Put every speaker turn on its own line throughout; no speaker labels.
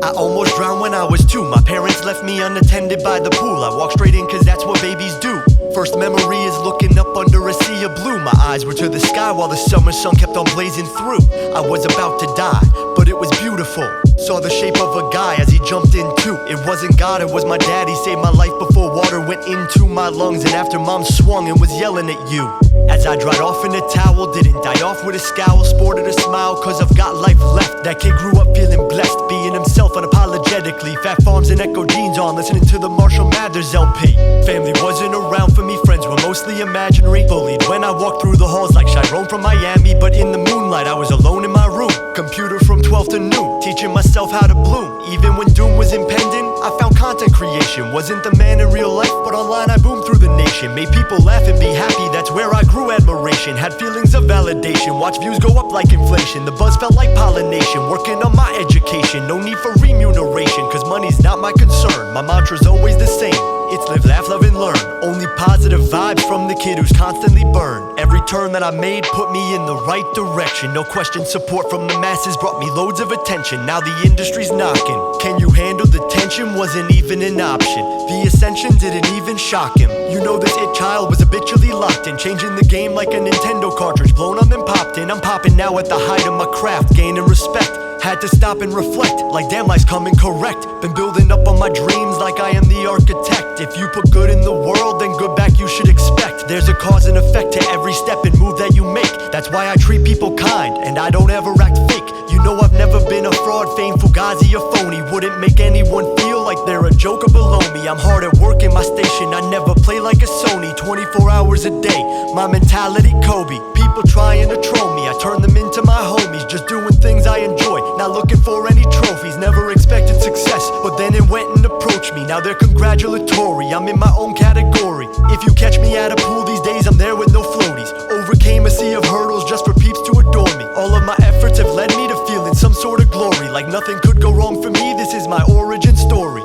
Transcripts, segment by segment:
I almost drowned when I was 2. My parents left me unattended by the pool. I walked straight in cause that's what babies do. First memory is looking up under a sea of blue. My eyes were to the sky while the summer sun kept on blazing through. I was about to die, but it was beautiful. Saw the shape of a guy as he jumped in too. It wasn't God, it was my dad. He saved my life before water went into my lungs, and after mom swung and was yelling at you. As I dried off in a towel, didn't die off with a scowl, sported a smile cause I've got life left. That kid grew up feeling blessed, being himself unapologetically. Fat farms and Echo jeans on, listening to the Marshall Mathers LP. Family wasn't around for me, friends were mostly imaginary. Bullied when I walked through the halls like Chiron from Miami. But in the moonlight I was alone in my room, computer from 12 to noon, teaching myself how to bloom. Even when doom was impending, I found content creation. Wasn't the man in real life, but online I boomed through the nation. Made people laugh and be happy, that's where I grew admiration. Had feelings of validation, watch views go up like inflation. The buzz felt like pollination, working on my education. No need for remuneration, cause money's not my concern. My mantra's always the same, it's live, laugh, love, and learn. Only positive vibes from the kid who's constantly burned. Every turn that I made put me in the right direction. No question, support from the masses brought me loads of attention. Now the industry's knocking. Can you handle the tension? Wasn't even an option. The ascension didn't even shock him. You know this it child was habitually locked in, changing the game like a Nintendo cartridge. Blown up and popped in. I'm popping now at the height of my craft, gaining respect. Had to stop and reflect, like damn, life's coming correct. Been building up on my dreams like I am the architect. If you put good in the world, then good back you should expect. There's a cause and effect to every step and move that you make. That's why I treat people kind, and I don't ever act fake. You know I've never been a fraud, fame, fugazi, or phony. Wouldn't make anyone feel like they're a joker below me. I'm hard at work in my station, I never play like a Sony. 24 hours a day, my mentality Kobe. People trying to troll me, I turn them into my homies. Just doing things I enjoy, not looking for any trophies. Never expected success, but then it went and approached me. Now they're congratulatory, I'm in my own category. If you catch me at a pool these days, I'm there with no floaties. Overcame a sea of hurdles just for peeps to adore me. All of my efforts have led me to feeling some sort of glory. Like nothing could go wrong for me, this is my origin story.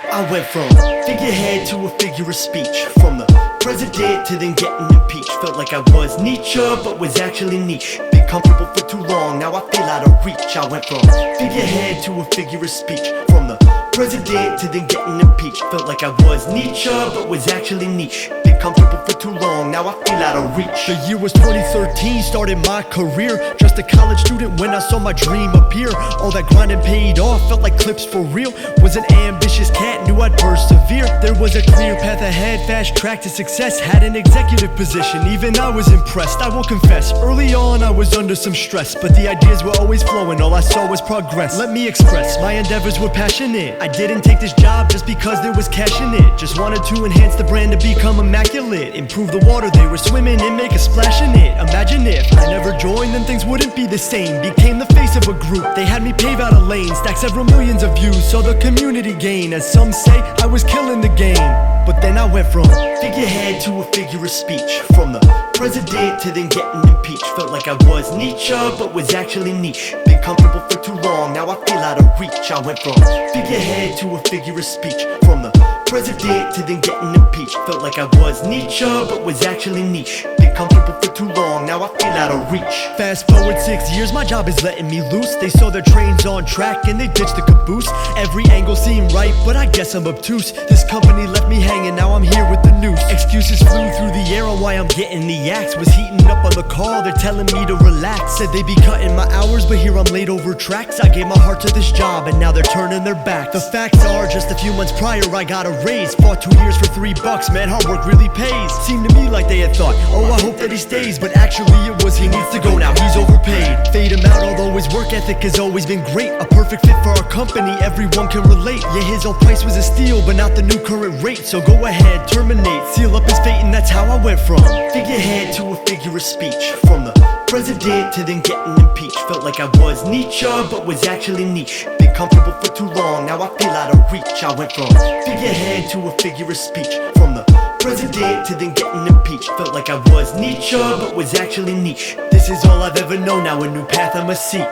I went from figurehead to a figure of speech, from the president to then getting impeached. Felt like I was Nietzsche, but was actually niche. Been comfortable for too long, now I feel out of reach. I went from figurehead to a figure of speech, from the president to then getting impeached. Felt like I was Nietzsche, but was actually niche. Been comfortable for too long, now I feel out of reach. The year was 2013, started my career. Just a college student when I saw my dream appear. All that grinding paid off, felt like clips for real. Was an ambitious cat, knew I'd persevere. There was a clear path ahead, fast track to success. Had an executive position, even I was impressed. I will confess, early on I was under some stress, but the ideas were always flowing, all I saw was progress. Let me express, my endeavors were passionate. I didn't take this job just because there was cash in it. Just wanted to enhance the brand to become immaculate. Improve the water they were swimming in, make a splash in it. Imagine if I never joined, then things wouldn't be the same. Became the face of a group, they had me pave out a lane. Stack several millions of views, saw the community gain. As some say, I was killing the game. But then I went from figurehead to a figure of speech, from the president to then getting impeached. Felt like I was Nietzsche, but was actually niche. Been comfortable for too long, now I feel out of reach. I went from figurehead to a figure of speech, from the president to then getting impeached. Felt like I was Nietzsche, but was actually niche. Been comfortable for too long, now I feel out of reach. Fast forward 6 years, my job is letting me loose. They saw their trains on track and they ditched the caboose. Every angle seemed right, but I guess I'm obtuse. This company left me hanging, now I'm here with the noose. Excuses flew through the air on why I'm getting the axe. Was heating up on the call, they're telling me to relax. Said they be cutting my hours, but here I'm late over tracks. I gave my heart to this job and now they're turning their back. The facts are, just a few months prior I got a raise. Fought 2 years for $3, man, hard work really pays. Seemed to me like they had thought, oh I hope that he stays, but actually it was he needs to go now, he's overpaid. Fade him out, although his work ethic has always been great. A perfect fit for our company, everyone can relate. Yeah, his old price was a steal, but not the new current rate. So go ahead, terminate, seal up his fate, and that's how I went from figurehead to a figure of speech, from the president to then getting impeached. Felt like I was Nietzsche, but was actually niche. Been comfortable for too long, now I feel out of reach. I went from figurehead to a figure of speech. From the president to then getting impeached. Felt like I was Nietzsche, but was actually niche. This is all I've ever known, now a new path I must seek.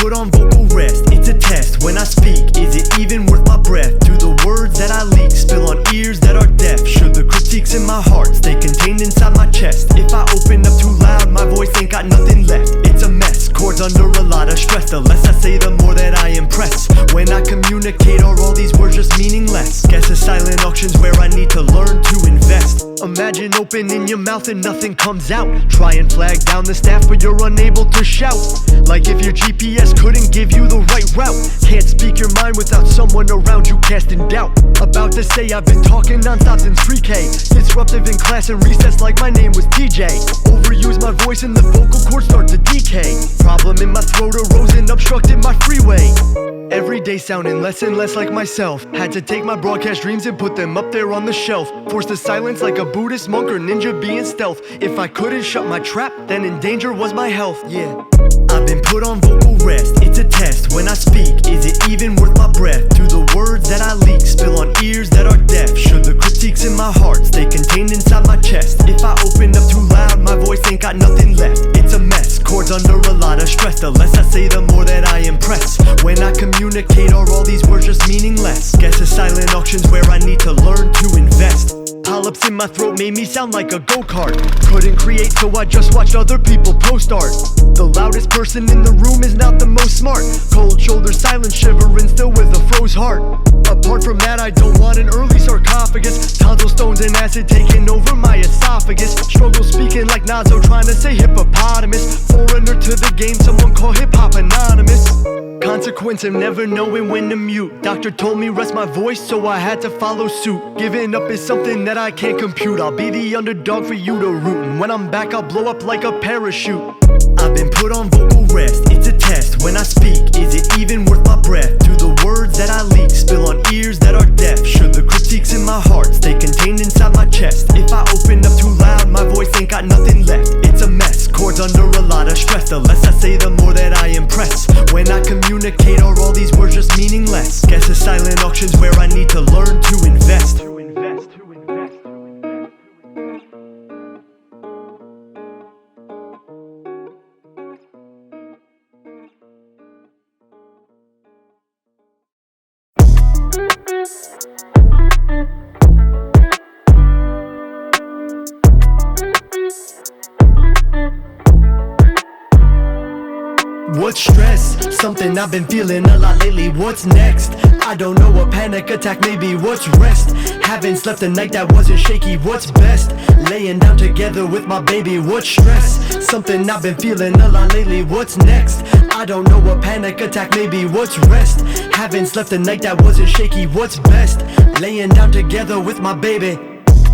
Put on vocal rest, it's a test. When I speak, is it even worth my breath? Do the words that I leak spill on ears that are deaf? Should the critiques in my heart stay contained inside my chest? If I open up too loud, my voice ain't got nothing left. It's a mess, chords under a lot of stress. The less I say, the more that I impress. When I communicate, are all these words just meaningless? Guess a silent auction's where I need to learn to invest. Imagine opening your mouth and nothing comes out. Try and flag down the staff, but you're unable to shout. Like if your GPS couldn't give you the right route. Can't speak your mind without someone around you casting doubt. About to say I've been talking non-stop since pre-K. Disruptive in class and recess like my name was TJ. Overuse my voice and the vocal cords start to decay. Problem in my throat arose and obstructed my freeway. Every day sounding less and less like myself. Had to take my broadcast dreams and put them up there on the shelf. Forced to silence like a Buddhist monk or ninja being stealth. If I couldn't shut my trap, then in danger was my health. Yeah, I've been put on vocal rest, it's a test. When I speak, is it even worth my breath? Do the words that I leak spill on ears that are deaf? Should the critiques in my heart stay contained inside my chest? If I open up too loud, my voice ain't got nothing left. It's a mess, chords under a lot of stress. The less I say, the more that I impress. When I communicate, are all these words just meaningless? Guess a silent auction's where I need to learn to invest. Polyps in my throat made me sound like a go-kart. Couldn't create, so I just watched other people post art. The loudest person in the room is not the most smart. Cold shoulders, silent shivering, still with a froze heart. Apart from that, I don't want an early sarcophagus. Tonsil stones and acid taking over my esophagus. Struggle speaking like Nazo, trying to say hippopotamus. Foreigner to the game, someone call hip-hop anonymous. Consequence of never knowing when to mute. Doctor told me rest my voice, so I had to follow suit. Giving up is something that I can't compute. I'll be the underdog for you to root, and when I'm back I'll blow up like a parachute. I've been put on vocal rest, it's a test. When I speak, is it even worth my breath? Do the words that I leak spill on ears that are deaf? Should the critiques in my heart stay contained inside my chest? If I open up too loud, my voice ain't got nothing left. It's a mess, chords under a lot of stress. The less I say, the more that I impress. When I communicate, are all these words just meaningless? Guess a silent auction's where I need to learn to invest. What's stress? Something I've been feeling a lot lately. What's next? I don't know, a panic attack maybe. What's rest? Haven't slept a night that wasn't shaky. What's best? Laying down together with my baby. What's stress? Something I've been feeling a lot lately. What's next? I don't know, a panic attack maybe. What's rest? Haven't slept a night that wasn't shaky. What's best? Laying down together with my baby.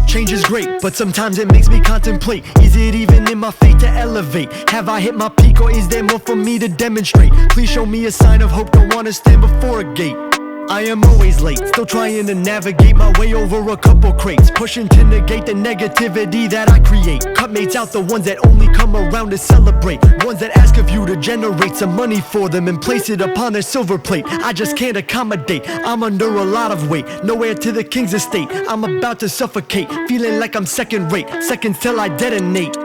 Change is great, but sometimes it makes me contemplate. Is it even in my fate to elevate? Have I hit my peak, or is there more for me to demonstrate? Please show me a sign of hope, don't wanna stand before a gate. I am always late, still trying to navigate my way over a couple crates. Pushing to negate the negativity that I create. Cut mates out, the ones that only come around to celebrate. Ones that ask of you to generate some money for them and place it upon a silver plate. I just can't accommodate, I'm under a lot of weight. Nowhere to the king's estate, I'm about to suffocate. Feeling like I'm second rate, seconds till I detonate.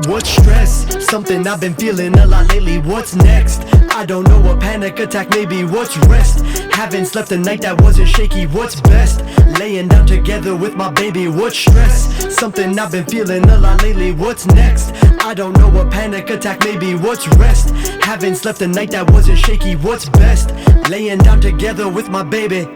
What's stress? Something I've been feeling a lot lately. What's next? I don't know, a panic attack maybe. What's rest? Haven't slept a night that wasn't shaky. What's best? Laying down together with my baby. What's stress? Something I've been feeling a lot lately. What's next? I don't know, a panic attack maybe. What's rest? Haven't slept a night that wasn't shaky. What's best? Laying down together with my baby.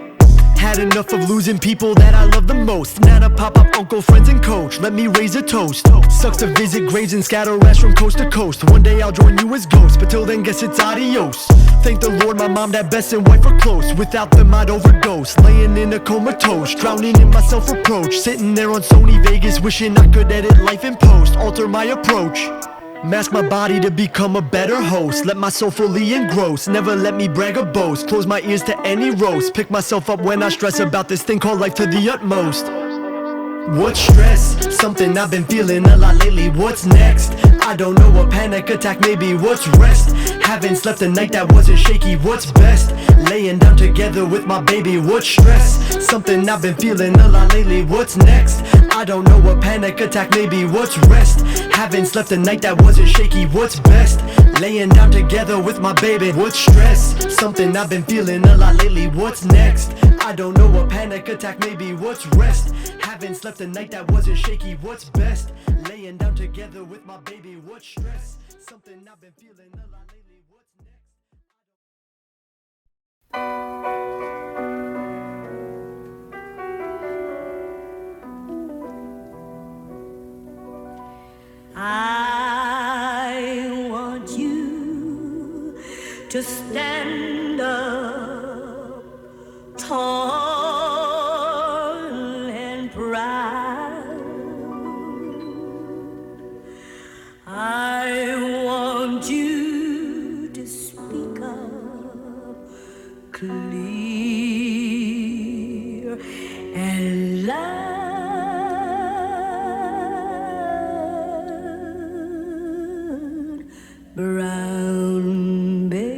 Had enough of losing people that I love the most. Nana, pop-up, uncle, friends and coach, let me raise a toast. Sucks to visit graves and scatter ash from coast to coast. One day I'll join you as ghosts, but till then guess it's adios. Thank the Lord my mom, dad, best and wife are close. Without them I'd overdose, laying in a comatose, drowning in my self-reproach. Sitting there on Sony Vegas, wishing I could edit life in post, alter my approach. Mask my body to become a better host. Let my soul fully engross, never let me brag or boast. Close my ears to any roast, pick myself up when I stress about this thing called life to the utmost. What's stress? Something I've been feeling a lot lately. What's next? I don't know, a panic attack maybe. What's rest? Haven't slept a night that wasn't shaky. What's best? Laying down together with my baby. What's stress? Something I've been feeling a lot lately. What's next? I don't know, a panic attack maybe. What's rest? Haven't slept a night that wasn't shaky. What's best? Laying down together with my baby. What's stress? Something I've been feeling a lot lately. What's next? I don't know, a panic attack maybe. What's rest? Haven't slept a night that wasn't shaky. What's best? Laying down together with my baby. What's stress? Something I've been feeling a lot lately. What's next?
I want you to stand up tall and proud. I want you to speak up clear and loud. Brown baby.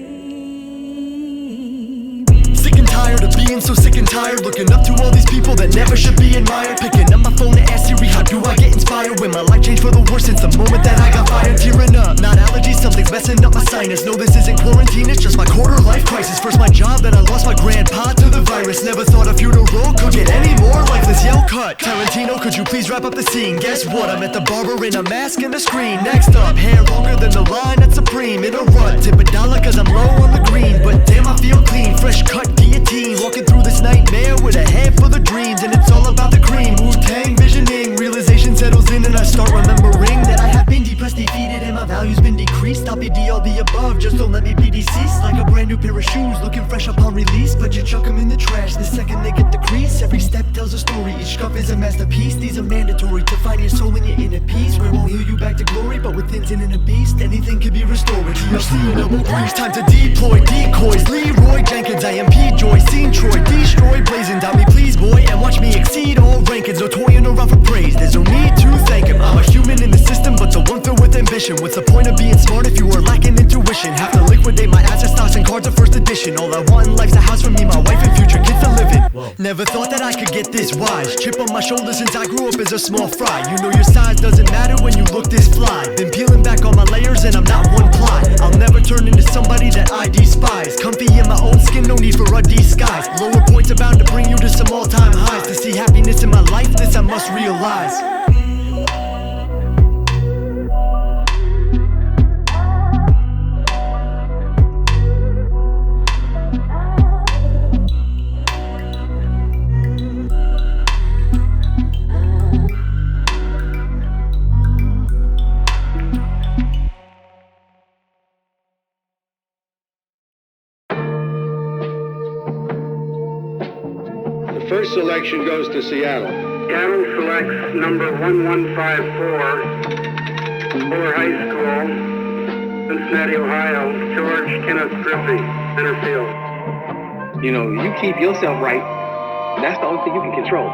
Sick and tired of being so sick and tired, looking up to all these people that never should be admired. Picking up my phone to ask Siri, how do I get inspired? When my life changed for the worse since the moment that I got fired. Tearing up, not allergies, something's messing up my sinus. No, this isn't quarantine, it's just my quarter life crisis. First my job, then I lost my grandpa to the virus. Never thought a funeral could get any more lifeless. Yell cut, Tarantino, could you please wrap up the scene? Guess what, I'm at the barber in a mask and a screen. Next up, hair longer than the line at Supreme. In a rut, tip a dollar cause I'm low on the green. But damn, I feel clean, fresh cut guillotine. Walking through this nightmare with a head full of dreams. And it's all about the cream, Wu-Tang visioning. Realization settles in and I start remembering that I have been depressed, defeated, and my value's been decreased. I'll be all the above, just don't let me be deceased. Like a brand new pair of shoes, looking fresh upon release. But you chuck them in the trash the second they get the crease. Every step tells a story, each scuff is a masterpiece. These are mandatory to find your soul in your inner peace. We won't heal you back to glory, but within sin and a beast, anything can be restored. TLC and double grease, time to deploy decoys. Leroy Jenkins, IMP Joy, seen Troy, destroy, blazing down me please boy, and watch me exceed all rankings. No toying around for praise, there's no need to thank him. I'm a human in the system, but the one filled with ambition. What's the point of being smart if you are lacking intuition? Have to liquidate my assets, stocks and cards of first edition. All I want in life's a house for me, my wife and future kids to live in. Never thought that I could get this wise. Chip on my shoulder since I grew up as a small fry. You know your size doesn't matter when you look this fly. Been peeling back all my layers and I'm not one ply. I'll never turn into somebody that I despise. Comfy in my own skin, no need for a disguise. Lower points are bound to bring you to some all-time highs. To see happiness in my life, this I must realize.
First selection goes to Seattle.
Seattle selects number 1154, Fuller High School, Cincinnati, Ohio, George Kenneth Griffey, center field.
You know, you keep yourself right. That's the only thing you can control.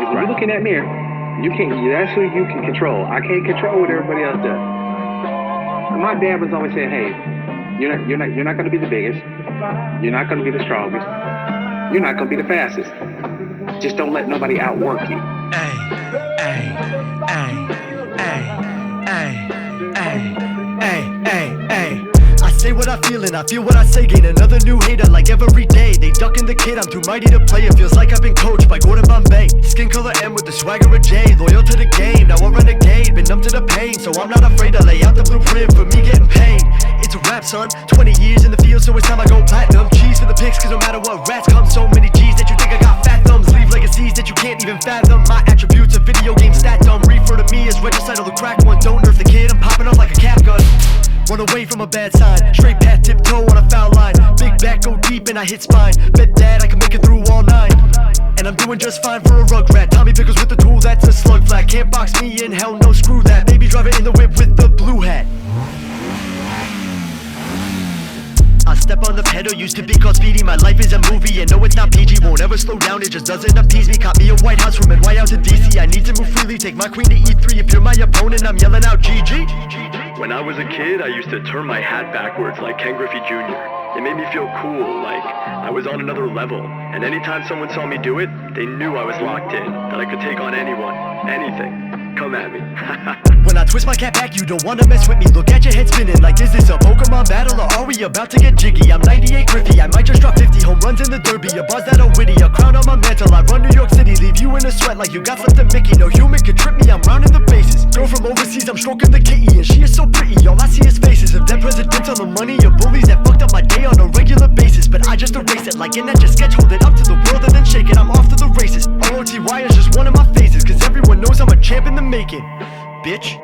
Is when you look in that mirror, that's who you can control. I can't control what everybody else does. And my dad was always saying, hey, you're not going to be the biggest. You're not going to be the strongest. You're not going to be the fastest. Just don't let nobody outwork you.
Ay, ay, ay, ay, ay, ay, ay, ay, ay. I say what I feel and I feel what I say. Gain another new hater like every day. They ducking the kid, I'm too mighty to play. It feels like I've been coached by Gordon Bombay. Skin color M with the swagger of J. Loyal to the game, now I renegade. Been numb to the pain, so I'm not afraid to lay out the blueprint for me getting paid. It's a rap, son, 20 years in the field, so it's time I go platinum. Cheese for the pics, cause no matter what rats come, so many G's that you think I got I'm a bad sign. Straight path, tiptoe on a foul line. Big back, go deep and I hit spine. Bet that I can make it through all 9. And I'm doing just fine for a rugrat. Tommy Pickles with the tool, that's a slug flat. Can't box me in, hell no, screw that. Baby driver in the whip with the blue hat. I step on the pedal, used to be called Speedy. My life is a movie, and no it's not PG. Won't ever slow down, it just doesn't appease me. Caught me a White House room and white out to DC. I need to move freely, take my queen to E3. If you're my opponent, I'm yelling out GG.
When I was a kid, I used to turn my hat backwards like Ken Griffey Jr. It made me feel cool, like I was on another level. And anytime someone saw me do it, they knew I was locked in, that I could take on anyone, anything. Come at me.
When I twist my cat back, you don't wanna mess with me. Look at your head spinning like, is this a Pokemon battle or are we about to get jiggy? I'm 98 Griffey, I might just drop 50 home runs in the derby. A buzz that are witty, a crown on my mantle. I run New York City, leave you in a sweat like you got something Mickey. No human can trip me, I'm rounding the bases. Girl from overseas, I'm stroking the kitty, and she is so pretty. All I see is faces of dead presidents on the money, or bullies that fucked up my day on a regular basis. But I just erase it like an etch a sketch, hold it up to the world and then shake it. I'm off to the races. ROTY is just one of my phases, cause everyone knows I'm a champ in the making. Bitch.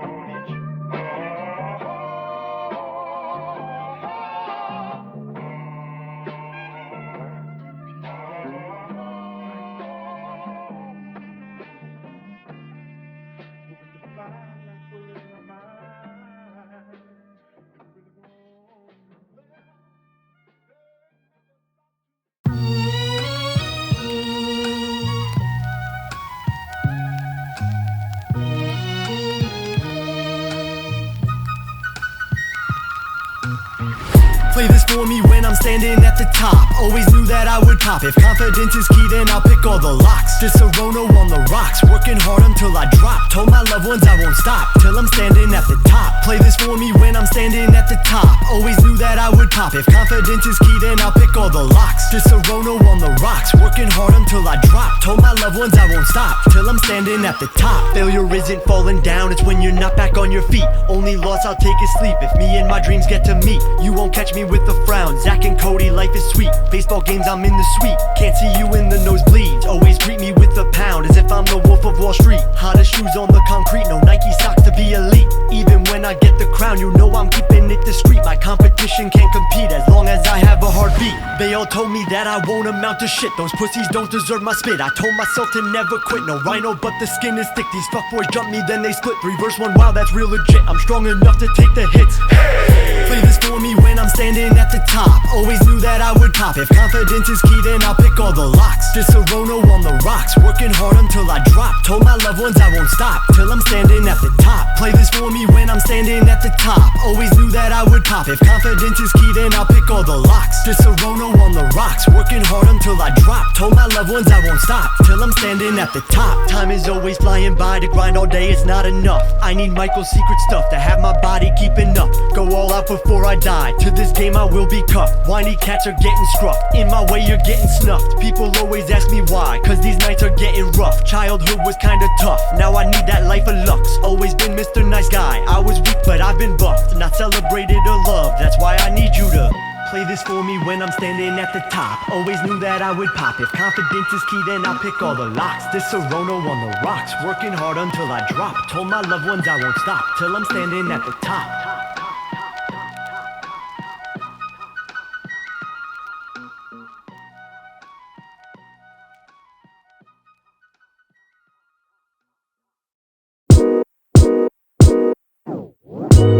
Play this for me when I'm standing at the top. Always knew that I would pop. If confidence is key, then I'll pick all the locks. This Serono on the rocks, working hard until I drop. Told my loved ones I won't stop till I'm standing at the top. Play this for me when I'm standing at the top. Always knew that I would pop. If confidence is key, then I'll pick all the locks. This Serono on the rocks, working hard until I drop. Told my loved ones I won't stop till I'm standing at the top. Failure isn't falling down, it's when you're not back on your feet. Only loss I'll take is sleep if me and my dreams get to meet. You won't catch me with a frown. Zach and Cody, life is sweet. Baseball games, I'm in the suite. Can't see you in the nosebleeds. Always greet me with a pound, as if I'm the Wolf of Wall Street. Hottest shoes on the concrete, no Nike socks to be elite. Even when I get the crown, you know I'm keeping it discreet. My competition can't compete as long as I have a heartbeat. They all told me that I won't amount to shit. Those pussies don't deserve my spit. I told myself to never quit. No rhino, but the skin is thick. These fuckboys jump me, then they split. 3 verse 1, wow, that's real legit. I'm strong enough to take the hits. Play this for me when I'm standing at the top. Always knew that I would pop. If confidence is key, then I'll pick all the locks. This Serono on the rocks, working hard until I drop. Told my loved ones I won't stop till I'm standing at the top. Play this for me when I'm standing at the top. Always knew that I would pop. If confidence is key, then I'll pick all the locks. This Serono on the rocks, working hard until I drop. Told my loved ones I won't stop till I'm standing at the top. Time is always flying by, to grind all day is not enough. I need Michael's secret stuff to have my body keeping up. Go all out before I die. To this game I will be cuffed. Whiny cats are getting scruffed. In my way you're getting snuffed. People always ask me why, cause these nights are getting rough. Childhood was kinda tough, now I need that life of lux. Always been Mr. Nice Guy, I was weak but I've been buffed. Not celebrated or loved, that's why I need you to play this for me when I'm standing at the top. Always knew that I would pop. If confidence is key, then I'll pick all the locks. This Serono on the rocks, working hard until I drop. Told my loved ones I won't stop till I'm standing at the top.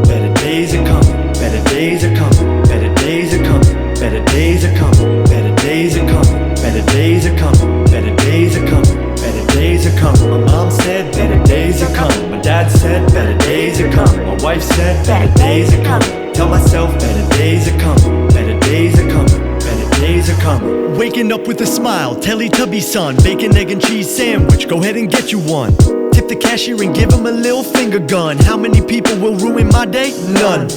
Better days are coming, better days are coming, better days are coming, better days are coming, better days are coming, better days are coming, better days are coming, better days are coming. My mom said better days are coming, my dad said better days are coming, my wife said better days are coming. Tell myself better days are coming, better days are coming, better days are coming. Waking up with a smile, Teletubby son, bacon, egg and cheese sandwich, go ahead and get you one. Tip the cashier and give him a little finger gun. How many people will ruin my day? None.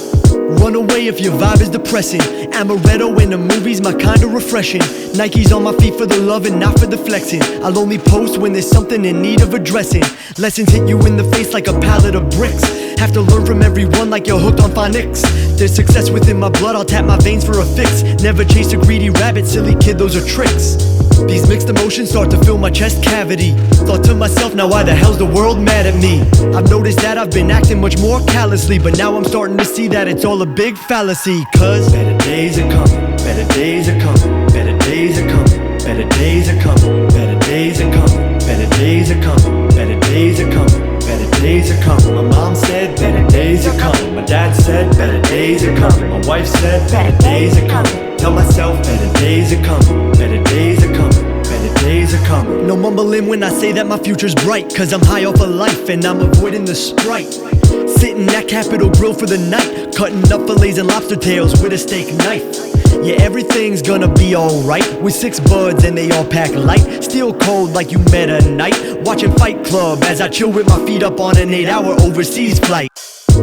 Run away if your vibe is depressing. Amaretto in the movies, my kinda refreshing. Nikes on my feet for the love and not for the flexing. I'll only post when there's something in need of addressing. Lessons hit you in the face like a pallet of bricks. Have to learn from everyone like you're hooked on phonics. There's success within my blood, I'll tap my veins for a fix. Never chase a greedy rabbit, silly kid, those are tricks. These mixed emotions start to fill my chest cavity. Thought to myself, now why the hell's the world mad at me? I've noticed that I've been acting much more callously, but now I'm starting to see that it's all a big fallacy. Cause better days are coming, better days are coming, better days are coming, better days are coming, better days are coming, better days are coming, better days are coming, better days are coming. My mom said better days are coming, my dad said better days are coming, my wife said better days are coming. Tell myself better days are coming, better days are coming, better days are coming. No mumbling when I say that my future's bright, cause I'm high off of life and I'm avoiding the Sprite. Sitting at Capitol Grill for the night, cutting up fillets and lobster tails with a steak knife. Yeah, everything's gonna be alright, with 6 buds and they all pack light. Still cold like you met a night, watching Fight Club as I chill with my feet up on an 8-hour overseas flight.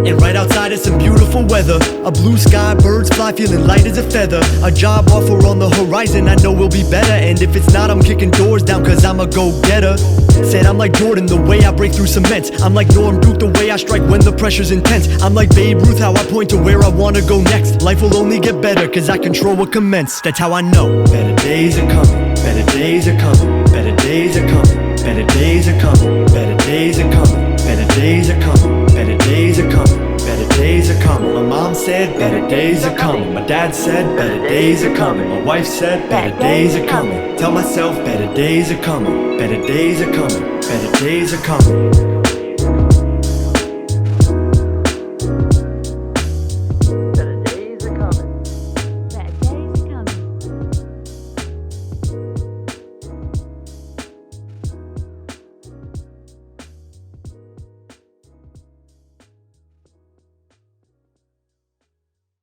And right outside is some beautiful weather, a blue sky, birds fly, feeling light as a feather. A job offer on the horizon, I know we'll be better. And if it's not, I'm kicking doors down cause I'm a go-getter. Said I'm like Jordan, the way I break through cement. I'm like Norm Duke, the way I strike when the pressure's intense. I'm like Babe Ruth, how I point to where I wanna go next. Life will only get better cause I control what commence. That's how I know. Better days are coming, better days are coming, better days are coming, better days are coming, better days are coming, better days are coming, better days are coming, better days are coming. My mom said better days are coming, my dad said better days are coming, my wife said better days are coming. Tell myself better days are coming, better days are coming, better days are coming.